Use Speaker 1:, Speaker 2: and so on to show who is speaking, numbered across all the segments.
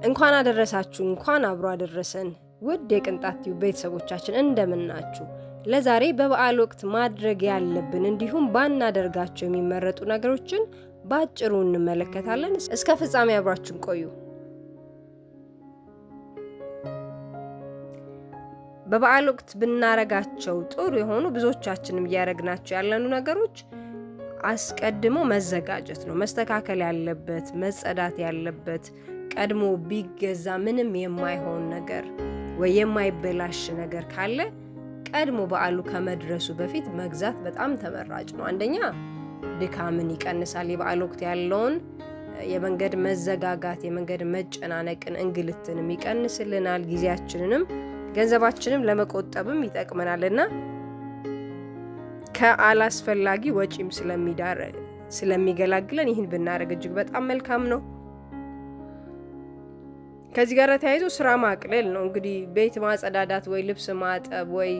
Speaker 1: እንኳን አደረሳችሁ እንኳን አብሮ አደረሰን ውድ የቅንጣት ቲዩብ ቤተሰቦቻችን እንደምናችሁ። ለዛሬ በበዓል ወቅት ማድረግ ያለብን እንዲሁም ባናደርጋቸው የሚመረጡ ነገሮችን ባጭሩ እንመለከታለን። እስከ ፍጻሜ አብራችሁን ቆዩ። በበዓል ወቅት ብናረጋቸው ጥሩ የሆኑ ብዙዎቻችንም እያረግናቸው ያለኑ ነገሮች አስቀድሞ መዘጋጀት ነው። መስተካከል ያለበት መጸዳት ያለበት ቀድሞ ቢገዛ ምንም የማይሆን ነገር ወይ የማይበላሽ ነገር ካለ ቀድሞ በዓሉ ከመድረሱ በፊት መግዛት በጣም ተመራጭ ነው። አንደኛ ድካምን ይቀንሳል። የበዓል ወቅት ያለውን የመንገድ መዘጋጋት፣ የመንገድ መጨናነቅን፣ እንግልትንም ይቀንስልናል። ጊዜያችንንም ገንዘባችንም ለመቆጠብም ይጠቅመናልና ከአላስፈላጊ ወጪም ስለሚገላግለን ይህን ብናደርግ እጅግ በጣም መልካም ነው። ከዚህ ጋር ተያይዞ ስራ ማቅለል ነው። እንግዲህ ቤት ማጸዳዳት ወይ ልብስ ማጠብ ወይ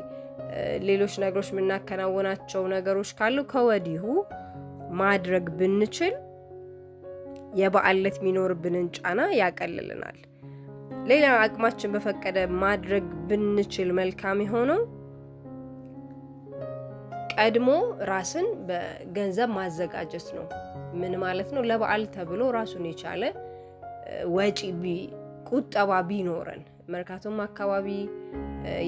Speaker 1: ሌሎች ነገሮች የምናከናውናቸው ነገሮች ካሉ ከወዲሁ ማድረግ ብንችል የበዓል ዕለት የሚኖርብንን ጫና ያቀልልናል። ሌላ አቅማችን በፈቀደ ማድረግ ብንችል መልካም የሆነው ቀድሞ ራስን በገንዘብ ማዘጋጀት ነው። ምን ማለት ነው? ለበዓል ተብሎ ራሱን የቻለ ወጪ ቁጠባ ቢኖረን መርካቶም አካባቢ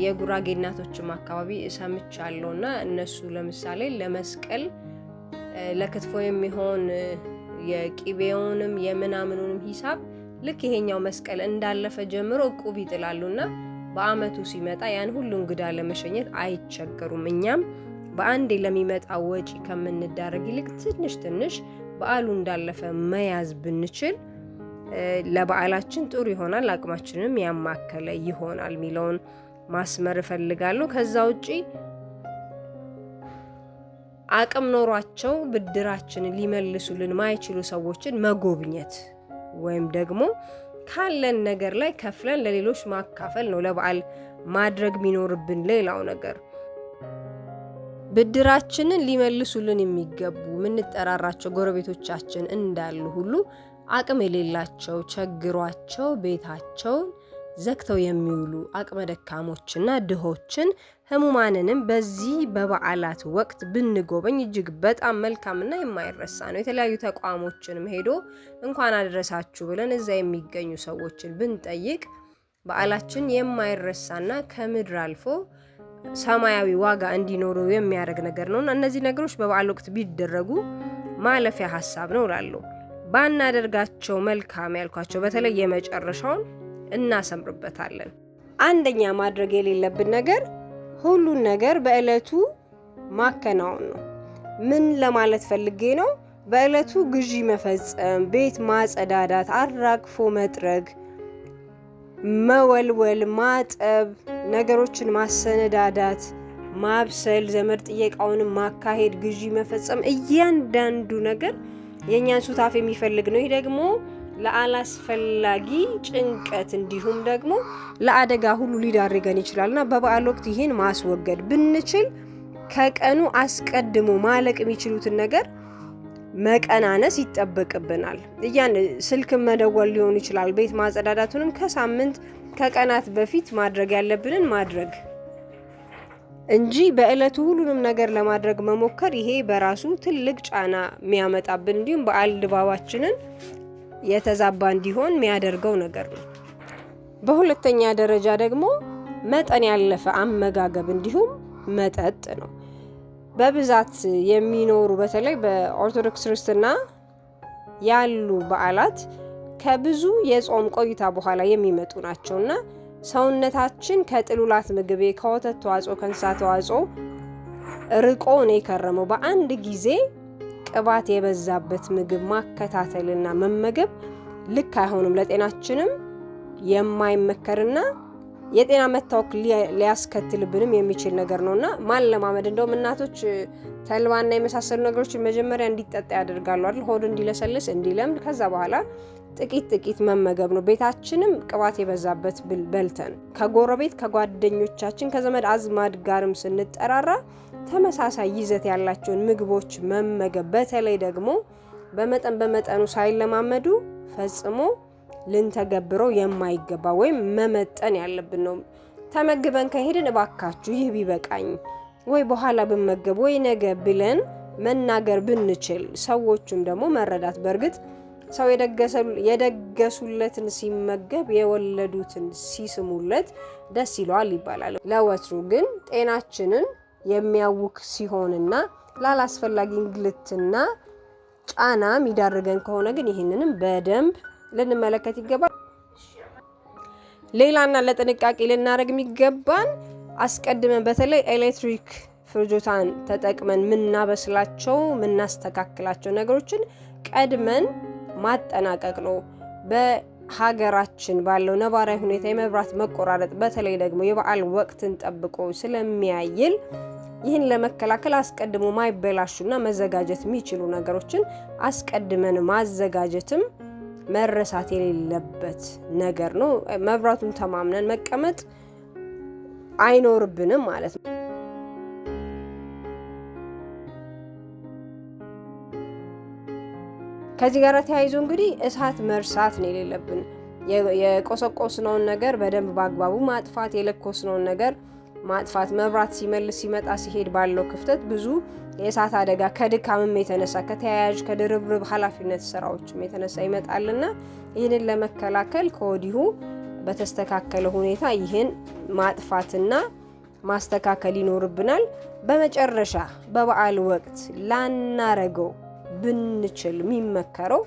Speaker 1: የጉራጌ እናቶችም አካባቢ ሰምቻለሁና እነሱ ለምሳሌ ለመስቀል ለክትፎ የሚሆን የቂቤውንም የምናምኑንም ሂሳብ ልክ ይሄኛው መስቀል እንዳለፈ ጀምሮ እቁብ ይጥላሉና በአመቱ ሲመጣ ያን ሁሉ እንግዳ ለመሸኘት አይቸገሩም። እኛም በአንዴ ለሚመጣ ወጪ ከምንዳረግ ይልቅ ትንሽ ትንሽ በዓሉ እንዳለፈ መያዝ ብንችል ለበዓላችን ጥሩ ይሆናል፣ አቅማችንም ያማከለ ይሆናል ሚለውን ማስመር እፈልጋለሁ። ከዛ ውጪ አቅም ኖሯቸው ብድራችንን ሊመልሱልን ማይችሉ ሰዎችን መጎብኘት ወይም ደግሞ ካለን ነገር ላይ ከፍለን ለሌሎች ማካፈል ነው ለበዓል ማድረግ የሚኖርብን። ሌላው ነገር ብድራችንን ሊመልሱልን የሚገቡ ምንጠራራቸው ጎረቤቶቻችን እንዳሉ ሁሉ አቅም የሌላቸው ቸግሯቸው ቤታቸውን ዘግተው የሚውሉ አቅመ ደካሞችና ድሆችን ህሙማንንም በዚህ በበዓላት ወቅት ብንጎበኝ እጅግ በጣም መልካምና የማይረሳ ነው። የተለያዩ ተቋሞችንም ሄዶ እንኳን አደረሳችሁ ብለን እዛ የሚገኙ ሰዎችን ብንጠይቅ በዓላችን የማይረሳና ከምድር አልፎ ሰማያዊ ዋጋ እንዲኖረው የሚያደርግ ነገር ነውና እነዚህ ነገሮች በበዓል ወቅት ቢደረጉ ማለፊያ ሀሳብ ነው እላለሁ። ባናደርጋቸው መልካም ያልኳቸው በተለይ የመጨረሻውን እናሰምርበታለን። አንደኛ ማድረግ የሌለብን ነገር ሁሉን ነገር በእለቱ ማከናወን ነው። ምን ለማለት ፈልጌ ነው? በእለቱ ግዢ መፈጸም፣ ቤት ማጸዳዳት፣ አራግፎ መጥረግ፣ መወልወል፣ ማጠብ፣ ነገሮችን ማሰነዳዳት፣ ማብሰል፣ ዘመድ ጥየቃውንም ማካሄድ፣ ግዢ መፈጸም፣ እያንዳንዱ ነገር የኛን ሱታፍ የሚፈልግ ነው። ይህ ደግሞ ለአላስፈላጊ ጭንቀት እንዲሁም ደግሞ ለአደጋ ሁሉ ሊዳርገን ይችላልና በበዓል ወቅት ይህን ማስወገድ ብንችል ከቀኑ አስቀድሞ ማለቅ የሚችሉትን ነገር መቀናነስ ይጠበቅብናል። ስልክም መደወል ሊሆን ይችላል። ቤት ማጸዳዳቱንም ከሳምንት ከቀናት በፊት ማድረግ ያለብንን ማድረግ እንጂ በእለቱ ሁሉንም ነገር ለማድረግ መሞከር ይሄ በራሱ ትልቅ ጫና የሚያመጣብን እንዲሁም በዓል ድባባችንን የተዛባ እንዲሆን የሚያደርገው ነገር ነው። በሁለተኛ ደረጃ ደግሞ መጠን ያለፈ አመጋገብ እንዲሁም መጠጥ ነው። በብዛት የሚኖሩ በተለይ በኦርቶዶክስ ክርስትና ያሉ በዓላት ከብዙ የጾም ቆይታ በኋላ የሚመጡ ናቸውና ሰውነታችን ከጥሉላት ምግብ፣ ከወተት ተዋጽኦ፣ ከእንስሳት ተዋጽኦ ርቆ ነው የከረመው። በአንድ ጊዜ ቅባት የበዛበት ምግብ ማከታተልና መመገብ ልክ አይሆንም። ለጤናችንም የማይመከርና የጤና መታወክ ሊያስከትልብንም የሚችል ነገር ነውና ማለማመድ እንደውም እናቶች ተልባና የመሳሰሉ ነገሮችን መጀመሪያ እንዲጠጣ ያደርጋሉ አይደል? ሆድ እንዲለሰልስ እንዲለምድ፣ ከዛ በኋላ ጥቂት መመገብ ነው። ቤታችንም ቅባት የበዛበት በልተን ከጎረቤት ከጓደኞቻችን ከዘመድ አዝማድ ጋርም ስንጠራራ ተመሳሳይ ይዘት ያላቸውን ምግቦች መመገብ፣ በተለይ ደግሞ በመጠኑ ሳይለማመዱ ፈጽሞ ልንተገብረው የማይገባ ወይም መመጠን ያለብን ነው። ተመግበን ከሄድን እባካችሁ ይህ ቢበቃኝ ወይ በኋላ ብመገብ ወይ ነገ ብለን መናገር ብንችል ሰዎቹም ደግሞ መረዳት። በእርግጥ ሰው የደገሱለትን ሲመገብ የወለዱትን ሲስሙለት ደስ ይለዋል ይባላል። ለወትሩ ግን ጤናችንን የሚያውክ ሲሆንና ላላስፈላጊ እንግልትና ጫና የሚዳርገን ከሆነ ግን ይህንንም በደንብ ልንመለከት ይገባል። ሌላና ለጥንቃቄ ልናደርግ የሚገባን አስቀድመን በተለይ ኤሌክትሪክ ፍጆታን ተጠቅመን ምናበስላቸው ምናስተካክላቸው ነገሮችን ቀድመን ማጠናቀቅ ነው። በሀገራችን ባለው ነባራዊ ሁኔታ የመብራት መቆራረጥ በተለይ ደግሞ የበዓል ወቅትን ጠብቆ ስለሚያይል ይህን ለመከላከል አስቀድሞ ማይበላሹና መዘጋጀት የሚችሉ ነገሮችን አስቀድመን ማዘጋጀትም መረሳት የሌለበት ነገር ነው። መብራቱን ተማምነን መቀመጥ አይኖርብንም ማለት ነው። ከዚህ ጋር ተያይዞ እንግዲህ እሳት መርሳት ነው የሌለብን። የቆሰቆስነውን ነገር በደንብ በአግባቡ ማጥፋት፣ የለኮስነውን ነገር ማጥፋት። መብራት ሲመልስ ሲመጣ ሲሄድ ባለው ክፍተት ብዙ የእሳት አደጋ ከድካምም የተነሳ ከተያያዥ ከድርብርብ ኃላፊነት ስራዎችም የተነሳ ይመጣልና ይህንን ለመከላከል ከወዲሁ በተስተካከለ ሁኔታ ይህን ማጥፋትና ማስተካከል ይኖርብናል። በመጨረሻ በበዓል ወቅት ላናረገው ብንችል የሚመከረው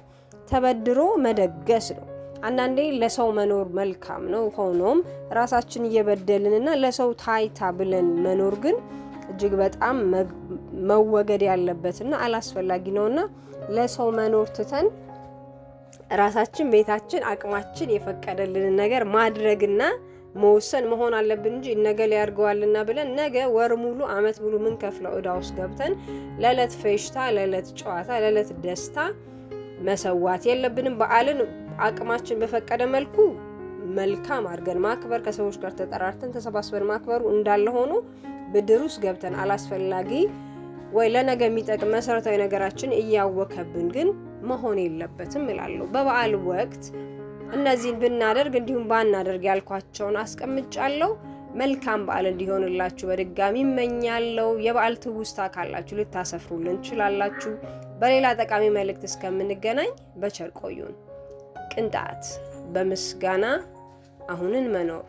Speaker 1: ተበድሮ መደገስ ነው። አንዳንዴ ለሰው መኖር መልካም ነው። ሆኖም ራሳችን እየበደልንና ለሰው ታይታ ብለን መኖር ግን እጅግ በጣም መወገድ ያለበትና አላስፈላጊ ነውና ለሰው መኖር ትተን ራሳችን ቤታችን አቅማችን የፈቀደልንን ነገር ማድረግና መወሰን መሆን አለብን እንጂ ነገ ሊያርገዋልና ብለን ነገ ወር ሙሉ አመት ሙሉ ምን ከፍለው ዕዳ ውስጥ ገብተን ለዕለት ፌሽታ፣ ለዕለት ጨዋታ፣ ለዕለት ደስታ መሰዋት የለብንም። በዓልን አቅማችን በፈቀደ መልኩ መልካም አድርገን ማክበር፣ ከሰዎች ጋር ተጠራርተን ተሰባስበን ማክበሩ እንዳለ ሆኖ ብድር ውስጥ ገብተን አላስፈላጊ ወይ ለነገ የሚጠቅም መሰረታዊ ነገራችን እያወከብን ግን መሆን የለበትም እላለሁ። በበዓል ወቅት እነዚህን ብናደርግ እንዲሁም ባናደርግ ያልኳቸውን አስቀምጫለሁ። መልካም በዓል እንዲሆንላችሁ በድጋሚ እመኛለሁ። የበዓል ትውስታ ካላችሁ ልታሰፍሩልን ትችላላችሁ። በሌላ ጠቃሚ መልእክት እስከምንገናኝ በቸር ቆዩን። ቅንጣት በምስጋና አሁንን መኖር